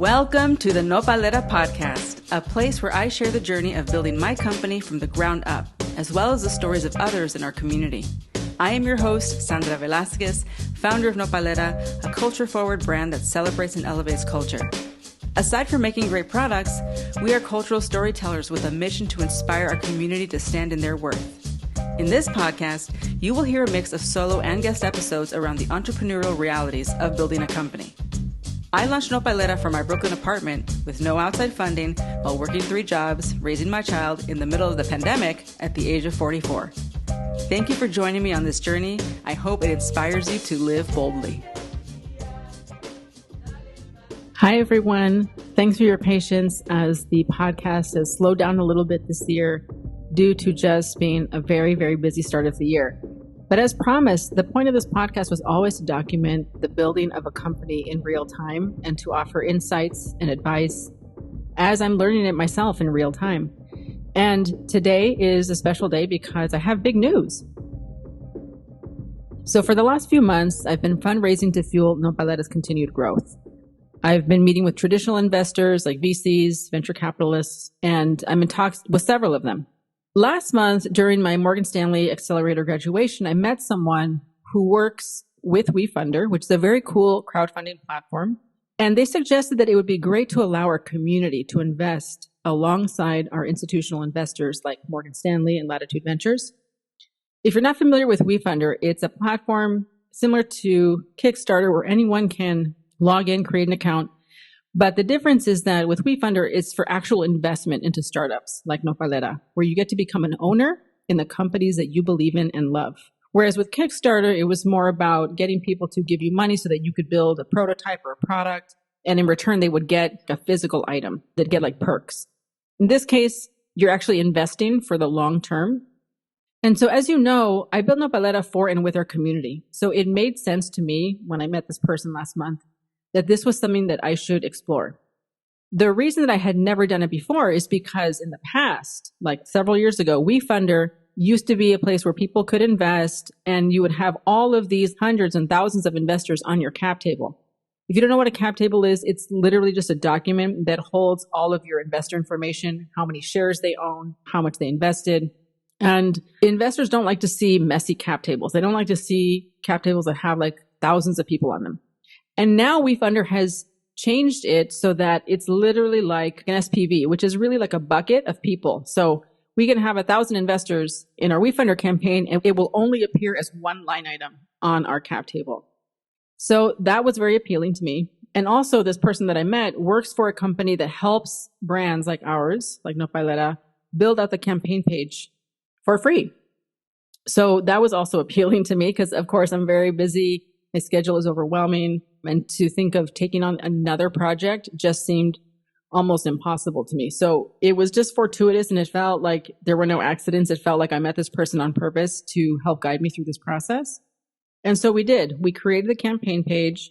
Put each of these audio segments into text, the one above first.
Welcome to the Nopalera podcast, a place where I share the journey of building my company from the ground up, as well as the stories of others in our community. I am your host, Sandra Velasquez, founder of Nopalera, a culture-forward brand that celebrates and elevates culture. Aside from making great products, we are cultural storytellers with a mission to inspire our community to stand in their worth. In this podcast, you will hear a mix of solo and guest episodes around the entrepreneurial realities of building a company. I launched Nopalera from my Brooklyn apartment with no outside funding while working 3 jobs, raising my child in the middle of the pandemic at the age of 44. Thank you for joining me on this journey. I hope it inspires you to live boldly. Hi, everyone. Thanks for your patience as the podcast has slowed down a little bit this year due to just being a very, very busy start of the year. But as promised, the point of this podcast was always to document the building of a company in real time and to offer insights and advice as I'm learning it myself in real time. And today is a special day because I have big news. So for the last few months, I've been fundraising to fuel Nopalera's continued growth. I've been meeting with traditional investors like VCs, venture capitalists, and I'm in talks with several of them. Last month, during my Morgan Stanley accelerator graduation, I met someone who works with WeFunder, which is a very cool crowdfunding platform. And they suggested that it would be great to allow our community to invest alongside our institutional investors like Morgan Stanley and Latitude Ventures. If you're not familiar with WeFunder, it's a platform similar to Kickstarter where anyone can log in, create an account. But the difference is that with WeFunder, it's for actual investment into startups like Nopalera, where you get to become an owner in the companies that you believe in and love. Whereas with Kickstarter, it was more about getting people to give you money so that you could build a prototype or a product. And in return, they would get a physical item. They'd get like perks. In this case, you're actually investing for the long term. And so as you know, I built Nopalera for and with our community. So it made sense to me when I met this person last month that this was something that I should explore. The reason that I had never done it before is because in the past, like several years ago, WeFunder used to be a place where people could invest and you would have all of these hundreds and thousands of investors on your cap table. If you don't know what a cap table is, it's literally just a document that holds all of your investor information, how many shares they own, how much they invested. And investors don't like to see messy cap tables. They don't like to see cap tables that have like thousands of people on them. And now WeFunder has changed it so that it's literally like an SPV, which is really like a bucket of people. So we can have 1,000 investors in our WeFunder campaign, and it will only appear as one line item on our cap table. So that was very appealing to me. And also this person that I met works for a company that helps brands like ours, like Nopalera, build out the campaign page for free. So that was also appealing to me because, of course, I'm very busy. My schedule is overwhelming. And to think of taking on another project just seemed almost impossible to me. So it was just fortuitous and it felt like there were no accidents. It felt like I met this person on purpose to help guide me through this process. And so we did. We created the campaign page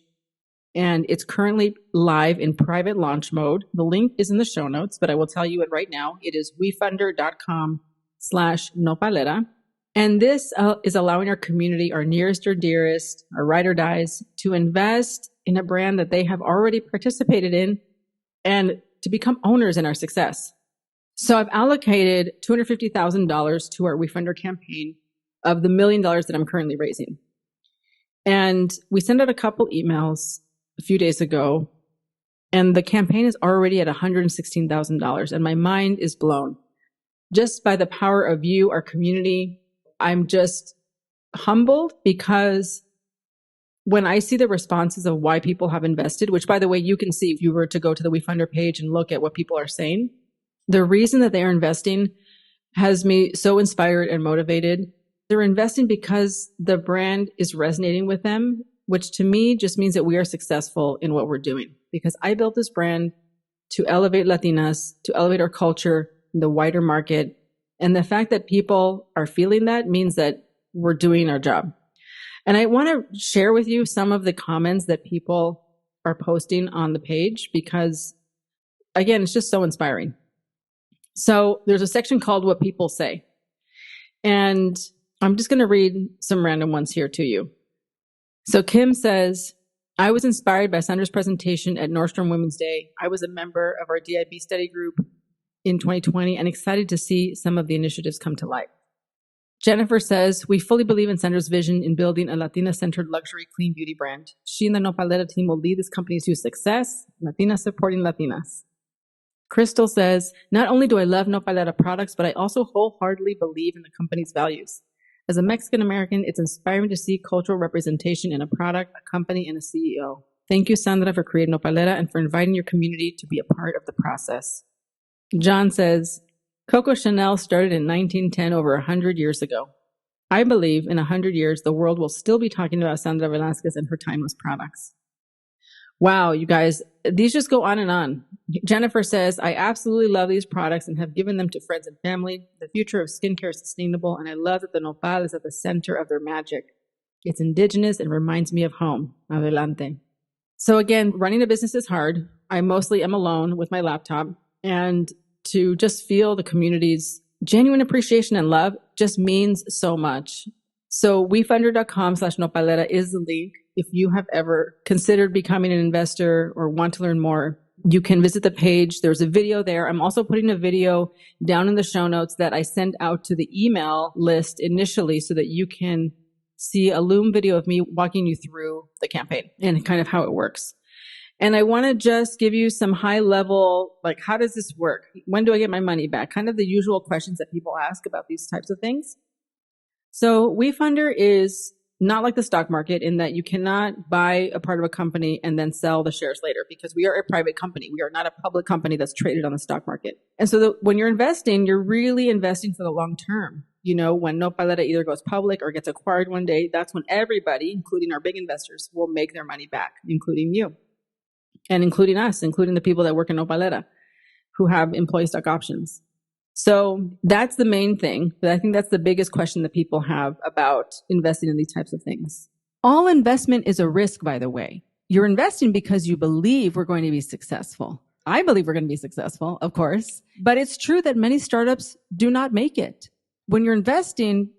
and it's currently live in private launch mode. The link is in the show notes, but I will tell you it right now. It is wefunder.com/Nopalera. And this is allowing our community, our nearest or dearest, our ride or dies, to invest in a brand that they have already participated in and to become owners in our success. So I've allocated $250,000 to our WeFunder campaign of the $1 million that I'm currently raising. And we sent out a couple emails a few days ago, and the campaign is already at $116,000, and my mind is blown. Just by the power of you, our community, I'm just humbled because when I see the responses of why people have invested, which by the way, you can see if you were to go to the WeFunder page and look at what people are saying, the reason that they are investing has me so inspired and motivated. They're investing because the brand is resonating with them, which to me just means that we are successful in what we're doing. Because I built this brand to elevate Latinas, to elevate our culture in the wider market. And the fact that people are feeling that means that we're doing our job. And I want to share with you some of the comments that people are posting on the page because, again, it's just so inspiring. So there's a section called What People Say. And I'm just going to read some random ones here to you. So Kim says, I was inspired by Sandra's presentation at Nordstrom Women's Day. I was a member of our DIB study group in 2020 and excited to see some of the initiatives come to life. Jennifer says, we fully believe in Sandra's vision in building a Latina-centered luxury clean beauty brand. She and the Nopalera team will lead this company to success, Latinas supporting Latinas. Crystal says, not only do I love Nopalera products, but I also wholeheartedly believe in the company's values. As a Mexican-American, it's inspiring to see cultural representation in a product, a company, and a CEO. Thank you, Sandra, for creating Nopalera and for inviting your community to be a part of the process. John says, Coco Chanel started in 1910, over 100 years ago. I believe in 100 years, the world will still be talking about Sandra Velasquez and her timeless products. Wow, you guys, these just go on and on. Jennifer says, I absolutely love these products and have given them to friends and family. The future of skincare is sustainable, and I love that the nopal is at the center of their magic. It's indigenous and reminds me of home. Adelante. So again, running a business is hard. I mostly am alone with my laptop, and to just feel the community's genuine appreciation and love just means so much. So WeFunder.com/Nopalera is the link. If you have ever considered becoming an investor or want to learn more, you can visit the page. There's a video there. I'm also putting a video down in the show notes that I sent out to the email list initially so that you can see a Loom video of me walking you through the campaign and kind of how it works. And I want to just give you some high level, like, how does this work? When do I get my money back? Kind of the usual questions that people ask about these types of things. So WeFunder is not like the stock market in that you cannot buy a part of a company and then sell the shares later, because we are a private company. We are not a public company that's traded on the stock market. And so when you're investing, you're really investing for the long term. You know, when Nopalera either goes public or gets acquired one day, that's when everybody, including our big investors, will make their money back, including you and including us, including the people that work in Nopalera who have employee stock options. So that's the main thing. But I think that's the biggest question that people have about investing in these types of things. All investment is a risk, by the way. You're investing because you believe we're going to be successful. I believe we're going to be successful, of course. But it's true that many startups do not make it. When you're investing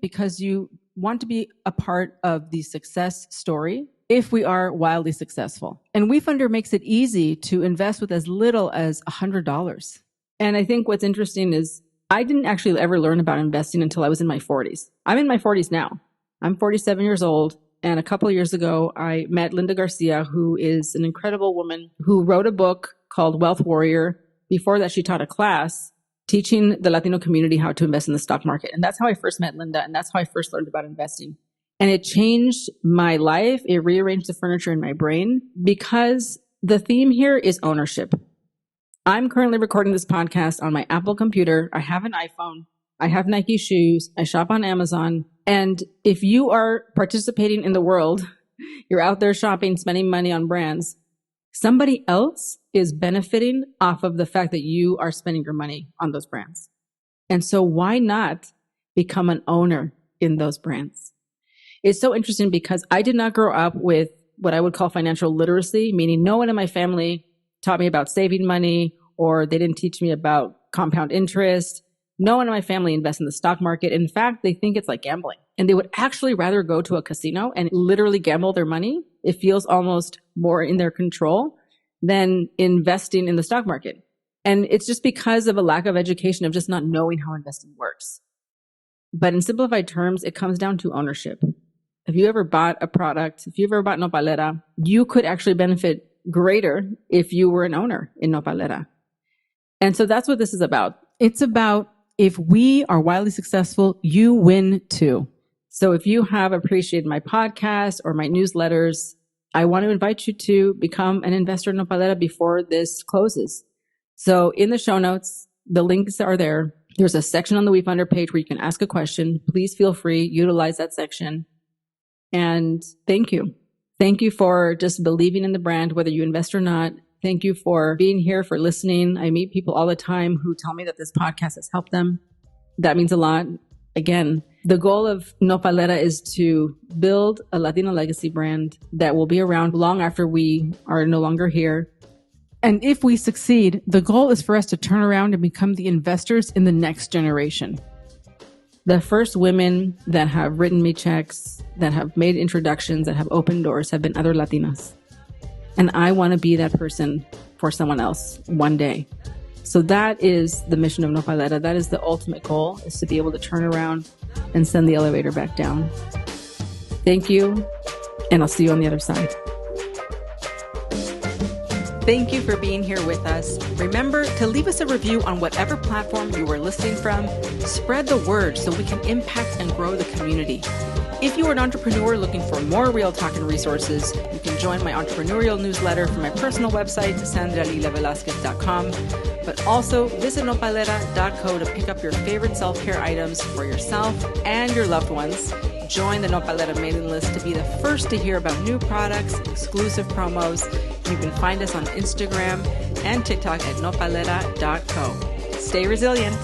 because you want to be a part of the success story if we are wildly successful. And WeFunder makes it easy to invest with as little as $100. And I think what's interesting is I didn't actually ever learn about investing until I was in my 40s. I'm in my 40s now. I'm 47 years old. And a couple of years ago, I met Linda Garcia, who is an incredible woman who wrote a book called Wealth Warrior. Before that, she taught a class teaching the Latino community how to invest in the stock market. And that's how I first met Linda. And that's how I first learned about investing. And it changed my life. It rearranged the furniture in my brain because the theme here is ownership. I'm currently recording this podcast on my Apple computer. I have an iPhone. I have Nike shoes. I shop on Amazon. And if you are participating in the world, you're out there shopping, spending money on brands, somebody else is benefiting off of the fact that you are spending your money on those brands. And so why not become an owner in those brands? It's so interesting because I did not grow up with what I would call financial literacy, meaning no one in my family taught me about saving money, or they didn't teach me about compound interest. No one in my family invests in the stock market. In fact, they think it's like gambling. And they would actually rather go to a casino and literally gamble their money. It feels almost more in their control than investing in the stock market. And it's just because of a lack of education of just not knowing how investing works. But in simplified terms, it comes down to ownership. If you ever bought a product, if you've ever bought Nopalera, you could actually benefit greater if you were an owner in Nopalera. And so that's what this is about. It's about if we are wildly successful, you win too. So if you have appreciated my podcast or my newsletters, I want to invite you to become an investor in Nopalera before this closes. So in the show notes, the links are there. There's a section on the WeFunder page where you can ask a question. Please feel free, utilize that section. And thank you. Thank you for just believing in the brand, whether you invest or not. Thank you for being here, for listening. I meet people all the time who tell me that this podcast has helped them. That means a lot. Again, the goal of Nopalera is to build a Latino legacy brand that will be around long after we are no longer here. And if we succeed, the goal is for us to turn around and become the investors in the next generation. The first women that have written me checks, that have made introductions, that have opened doors have been other Latinas. And I want to be that person for someone else one day. So that is the mission of Nopalera. That is the ultimate goal, is to be able to turn around and send the elevator back down. Thank you, and I'll see you on the other side. Thank you for being here with us. Remember to leave us a review on whatever platform you are listening from. Spread the word so we can impact and grow the community. If you are an entrepreneur looking for more real talk and resources, you can join my entrepreneurial newsletter from my personal website, sandralilavelasquez.com. But also visit nopalera.co to pick up your favorite self-care items for yourself and your loved ones. Join the Nopalera mailing list to be the first to hear about new products, exclusive promos. You can find us on Instagram and TikTok at nopalera.co. Stay resilient.